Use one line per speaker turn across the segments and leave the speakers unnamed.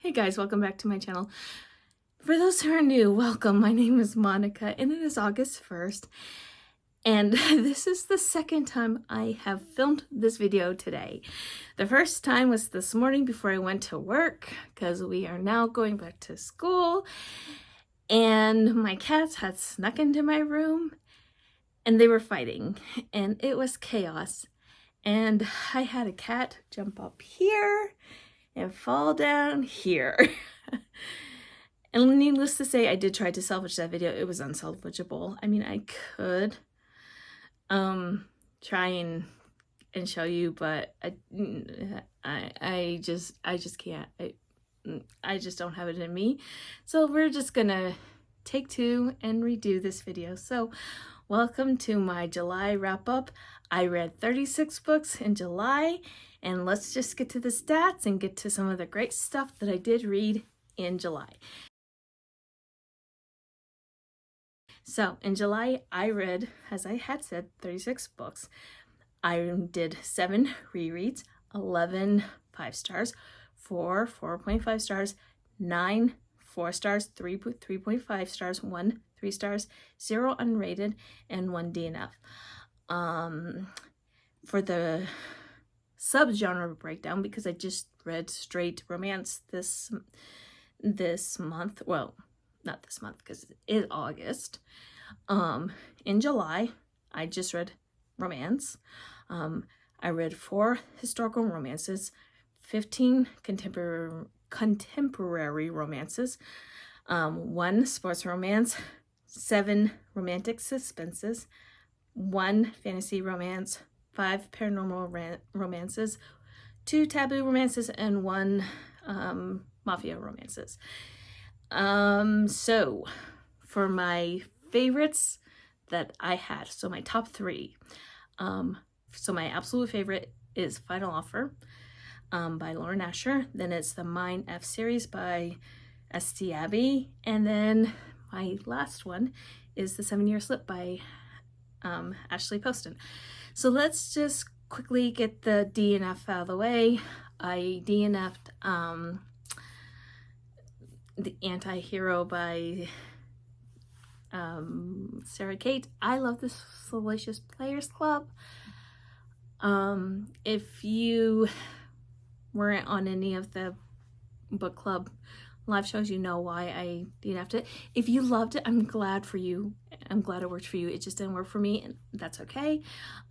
Hey guys, welcome back to my channel. For those who are new, welcome. My name is Monica and it is August 1st. And this is the second time I have filmed this video today. The first time was this morning before I went to work because we are now going back to school. And my cats had snuck into my room and they were fighting and it was chaos. And I had a cat jump up here and fall down here. And needless to say, I did try to salvage that video. It was unsalvageable. I mean, I could try and show you, but I just can't. I just don't have it in me. So we're just gonna take two and redo this video. So welcome to my July wrap up. I read 36 books in July, and let's just get to the stats and get to some of the great stuff that I did read in July. So in July, I read, as I had said, 36 books. I did 7 rereads, 11 5 stars, 4 4.5 stars, 9 4 stars, 3.5 stars, 1 3 stars, 0 unrated, and 1 DNF. For the subgenre breakdown, because I just read straight romance this month, well, not this month because it is August. In July, I just read romance. I read 4 historical romances, 15 contemporary romances, 1 sports romance, 7 romantic suspenses, 1 fantasy romance, 5 paranormal romances, 2 taboo romances, and 1 mafia romances. So for my favorites that I had, so my top 3, so my absolute favorite is Final Offer by Lauren Asher. Then it's the MindF series by S.T. Abbey, and then my last one is the 7-Year Slip by Ashley Poston. So let's just quickly get the DNF out of the way. I DNF'd The Anti-Hero by Sarah Kate. I love this Salacious Players Club. If you weren't on any of the book club live shows, you know why I DNF'd it. If you loved it, I'm glad for you. I'm glad it worked for you. It just didn't work for me, and that's okay.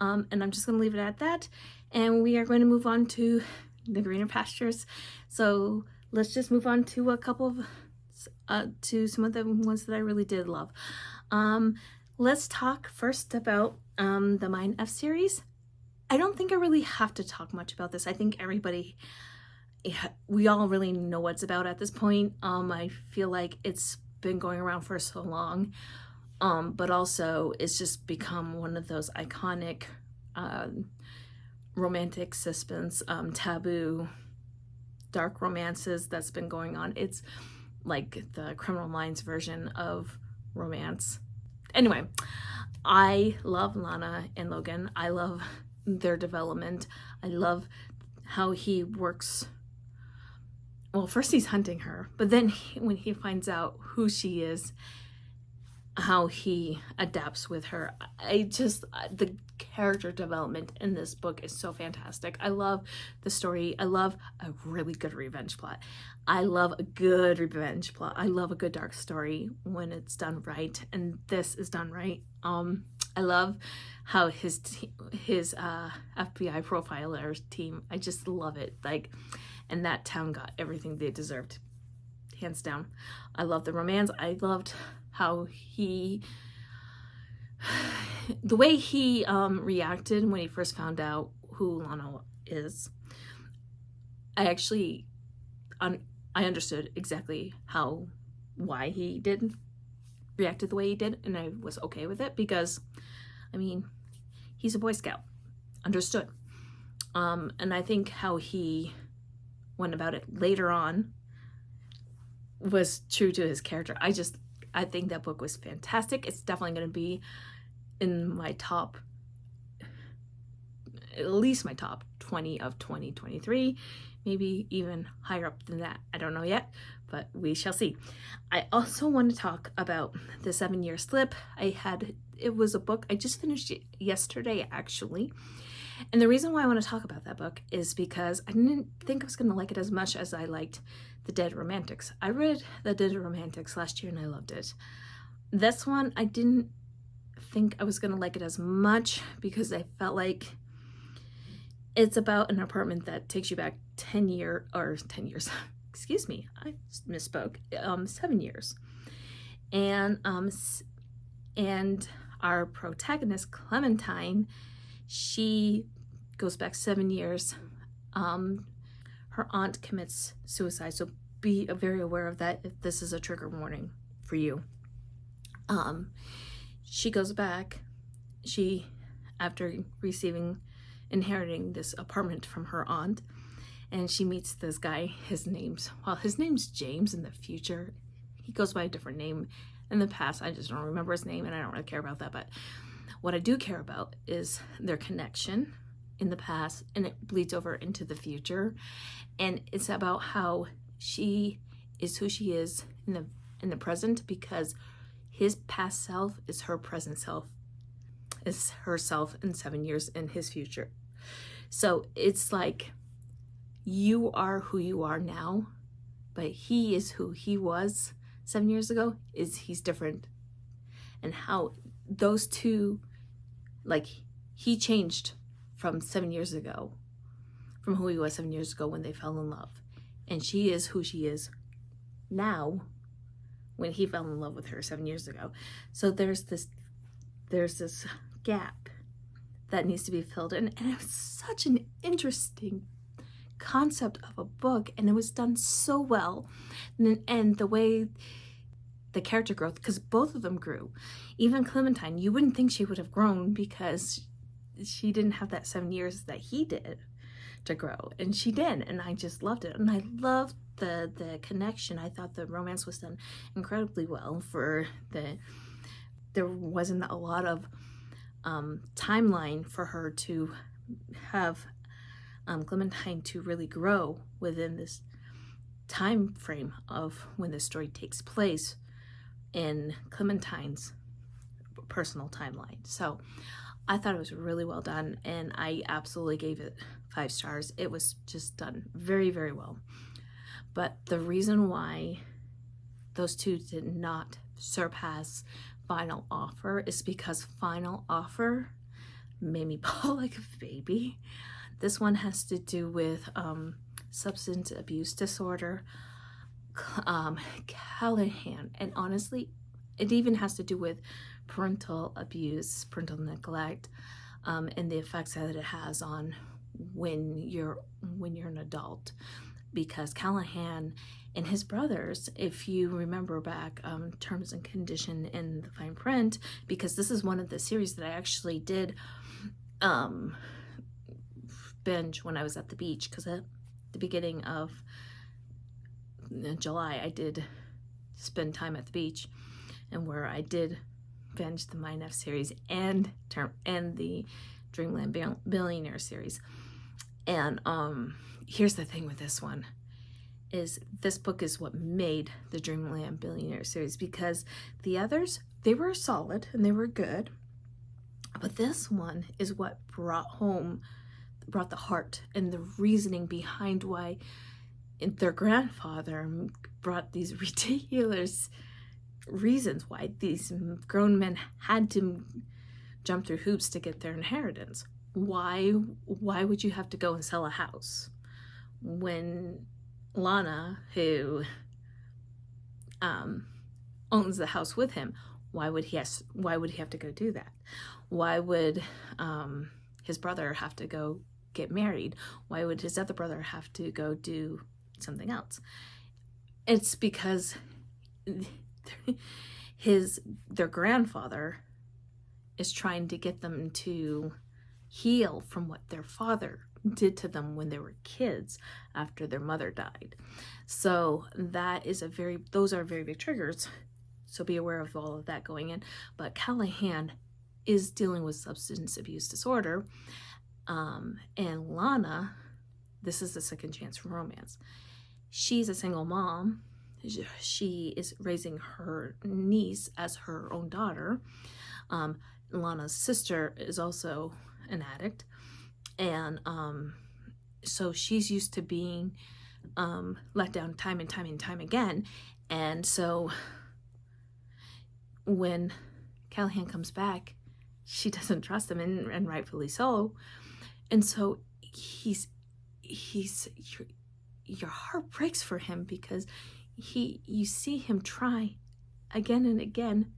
And I'm just going to leave it at that. And we are going to move on to the greener pastures. So let's just move on to a couple of to some of the ones that I really did love. Let's talk first about the MindF series. I don't think I really have to talk much about this. I think we all really know what it's about at this point. I feel like it's been going around for so long, but also it's just become one of those iconic romantic suspense, taboo, dark romances that's been going on. It's like the Criminal Minds version of romance. Anyway, I love Lana and Logan. I love their development. I love how he works. Well, first he's hunting her, but then when he finds out who she is, how he adapts with her. The character development in this book is so fantastic. I love the story. I love a really good revenge plot. I love a good revenge plot. I love a good dark story when it's done right, and this is done right. I love how his FBI profiler team, I just love it. Like, and that town got everything they deserved, hands down. I love the romance. I loved how the way he reacted when he first found out who Lana is. I understood exactly why he did reacted the way he did, and I was okay with it because, I mean, he's a Boy Scout. Understood. And I think how he went about it later on was true to his character. I think that book was fantastic. It's definitely going to be in my top, at least my top 20 of 2023, maybe even higher up than that. I don't know yet, but we shall see. I also want to talk about the 7-Year Slip. It was a book, I just finished it yesterday actually. And the reason why I want to talk about that book is because I didn't think I was going to like it as much as I liked The Dead Romantics. I read The Dead Romantics last year and I loved it. This one, I didn't think I was going to like it as much because I felt like it's about an apartment that takes you back 10 years, excuse me, I misspoke, 7 years. And our protagonist, Clementine, she goes back 7 years. Her aunt commits suicide, so be very aware of that if this is a trigger warning for you. She goes back, after inheriting this apartment from her aunt, and she meets this guy. His name's James in the future. He goes by a different name in the past. I just don't remember his name, and I don't really care about that, but what I do care about is their connection in the past, and it bleeds over into the future. And it's about how she is who she is in the present, because his past self is her present self, is herself in 7 years in his future. So it's like you are who you are now, but he is who he was 7 years ago. He's different. And how those two, like, he changed from 7 years ago, from who he was 7 years ago when they fell in love. And she is who she is now when he fell in love with her 7 years ago. So there's this gap that needs to be filled in. And it was such an interesting concept of a book, and it was done so well. And the way the character growth, because both of them grew. Even Clementine, you wouldn't think she would have grown because she didn't have that 7 years that he did to grow, and she did, and I just loved it. And I loved the connection. I thought the romance was done incredibly well. There wasn't a lot of timeline for her to have Clementine to really grow within this time frame of when the story takes place in Clementine's personal timeline. So I thought it was really well done, and I absolutely gave it 5 stars. It was just done very, very well. But the reason why those two did not surpass Final Offer is because Final Offer made me bawl like a baby. This one has to do with substance abuse disorder, Callahan, and honestly, it even has to do with parental abuse, parental neglect, and the effects that it has on when you're an adult. Because Callahan and his brothers, if you remember back, terms and condition in the fine print, because this is one of the series that I actually did binge when I was at the beach, because at the beginning of July I did spend time at the beach, and where I did binge the MindF series and the Dreamland Billionaire series. And here's the thing with this one, is this book is what made the Dreamland Billionaire series, because the others, they were solid and they were good, but this one is what brought the heart and the reasoning behind why their grandfather brought these ridiculous reasons why these grown men had to jump through hoops to get their inheritance. Why would you have to go and sell a house when Lana, who owns the house with him, why would he have to go do that? Why would his brother have to go get married? Why would his other brother have to go do something else? It's because their grandfather is trying to get them to heal from what their father did to them when they were kids after their mother died. So those are very big triggers. So be aware of all of that going in. But Callahan is dealing with substance abuse disorder. And Lana this is the second chance for romance. She's a single mom. She is raising her niece as her own daughter. Lana's sister is also an addict. And so she's used to being let down time and time and time again. And so when Callahan comes back, she doesn't trust him, and rightfully so. And so your heart breaks for him, because you see him try again and again,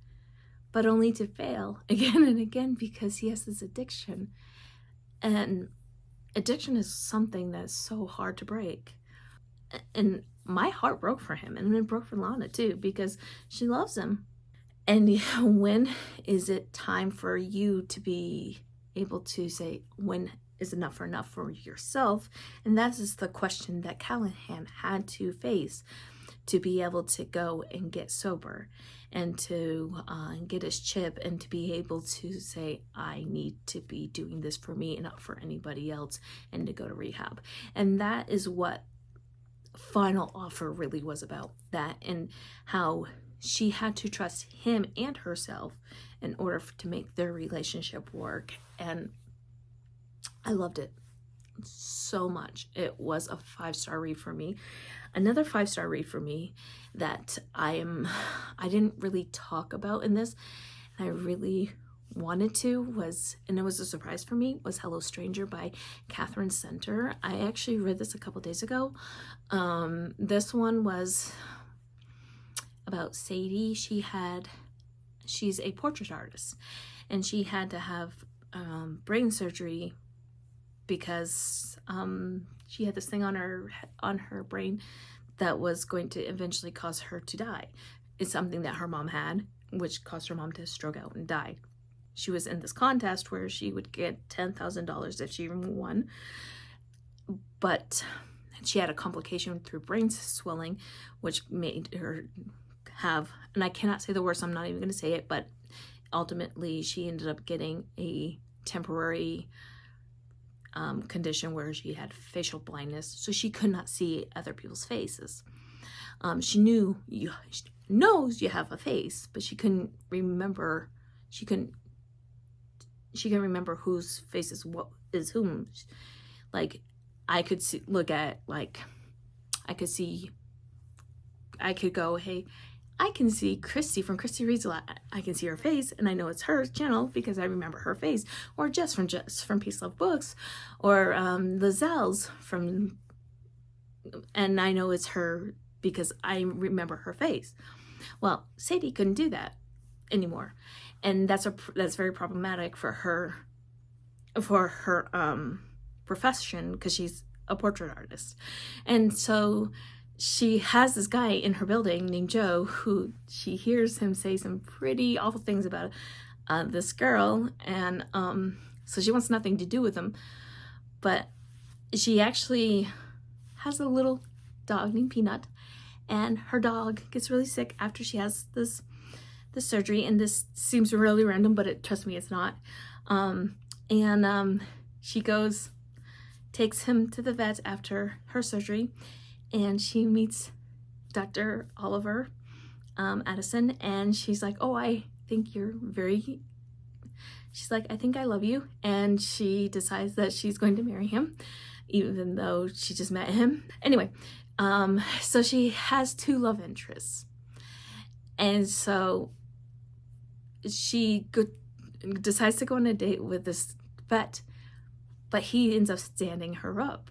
but only to fail again and again, because he has this addiction. And addiction is something that's so hard to break. And my heart broke for him, and it broke for Lana too, because she loves him. And when is it time for you to be able to say, when is enough for yourself? And that is the question that Callahan had to face, to be able to go and get sober, and to get his chip, and to be able to say, I need to be doing this for me and not for anybody else, and to go to rehab. And that is what Final Offer really was about. That, and how she had to trust him and herself in order to make their relationship work. And I loved it so much. It was a 5-star read for me. Another 5-star read for me that I didn't really talk about in this, and I really wanted to, was, and it was a surprise for me, was Hello Stranger by Catherine Center. I actually read this a couple days ago. This one was about Sadie. She's a portrait artist, and she had to have brain surgery because she had this thing on her brain that was going to eventually cause her to die. It's something that her mom had, which caused her mom to stroke out and die. She was in this contest where she would get $10,000 if she won, but she had a complication through brain swelling, which made her have, and I cannot say the words, I'm not even going to say it, but ultimately she ended up getting a temporary condition where she had facial blindness, so she could not see other people's faces. She knows you have a face, but she couldn't remember. She couldn't remember whose face is what is whom. Like, I could see, I could go, hey, I can see Christy from Christy Reads a Lot. I can see her face, and I know it's her channel because I remember her face. Or Jess from Peace Love Books, or Lizelle's from, and I know it's her because I remember her face. Well, Sadie couldn't do that anymore, and that's very problematic for her profession, because she's a portrait artist. And so she has this guy in her building named Joe, who she hears him say some pretty awful things about this girl, and so she wants nothing to do with him. But she actually has a little dog named Peanut, and her dog gets really sick after she has this surgery. And this seems really random, but trust me, it's not. She takes him to the vet after her surgery, and she meets Dr. Oliver Addison, and she's like, oh, I think she's like, I think I love you. And she decides that she's going to marry him, even though she just met him. Anyway, so she has 2 love interests. And so she decides to go on a date with this vet, but he ends up standing her up.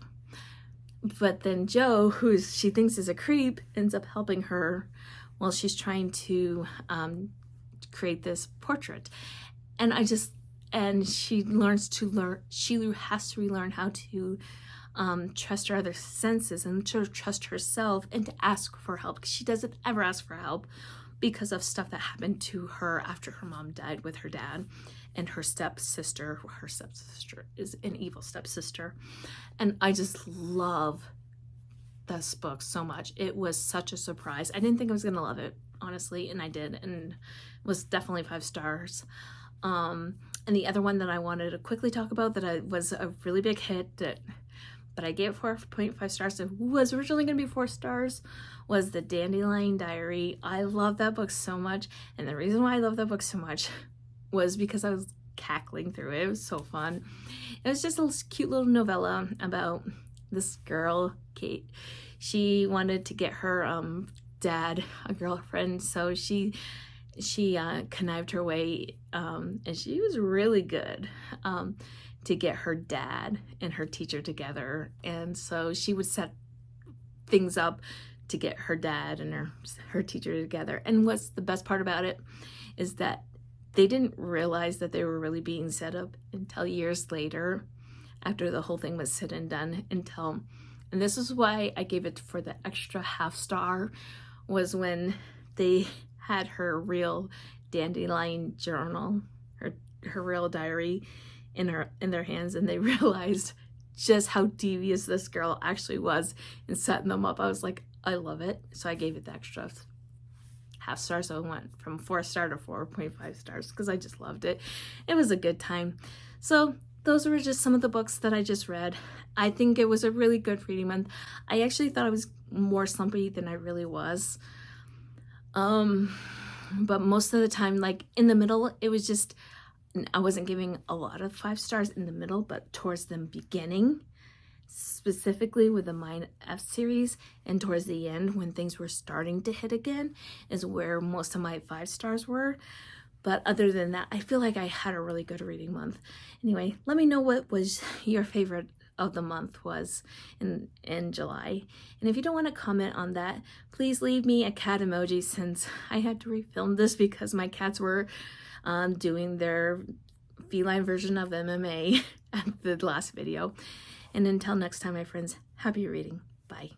But then Joe, who she thinks is a creep, ends up helping her while she's trying to create this portrait. And she has to relearn how to trust her other senses, and to trust herself, and to ask for help, because she doesn't ever ask for help because of stuff that happened to her after her mom died with her dad and her stepsister. Her stepsister is an evil stepsister. And I just love this book so much. It was such a surprise. I didn't think I was going to love it, honestly, and I did, and it was definitely 5 stars. And the other one that I wanted to quickly talk about that was a really big hit, that but I gave it 4.5 stars. It was originally going to be 4 stars, was the Dandelion Diary. I love that book so much, and the reason why I love that book so much was because I was cackling through it. It was so fun. It was just a cute little novella about this girl, Kate. She wanted to get her dad a girlfriend, so she connived her way, and she was really good to get her dad and her teacher together. And so she would set things up to get her dad and her teacher together. And what's the best part about it is that they didn't realize that they were really being set up until years later, after the whole thing was said and done. And this is why I gave it for the extra half star, was when they had her real Dandelion journal, her real diary in their hands, and they realized just how devious this girl actually was in setting them up. I was like, I love it. So I gave it the extra half star. So it went from 4 star to 4.5 stars because I just loved it. It was a good time. So those were just some of the books that I just read. I think it was a really good reading month. I actually thought I was more slumpy than I really was. But most of the time, like in the middle, it was just, I wasn't giving a lot of 5 stars in the middle, but towards the beginning, specifically with the MindF series, and towards the end when things were starting to hit again, is where most of my 5 stars were. But other than that, I feel like I had a really good reading month. Anyway, let me know what was your favorite of the month was in July. And if you don't want to comment on that, please leave me a cat emoji, since I had to refilm this because my cats were doing their feline version of MMA at the last video. And until next time, my friends, happy reading. Bye.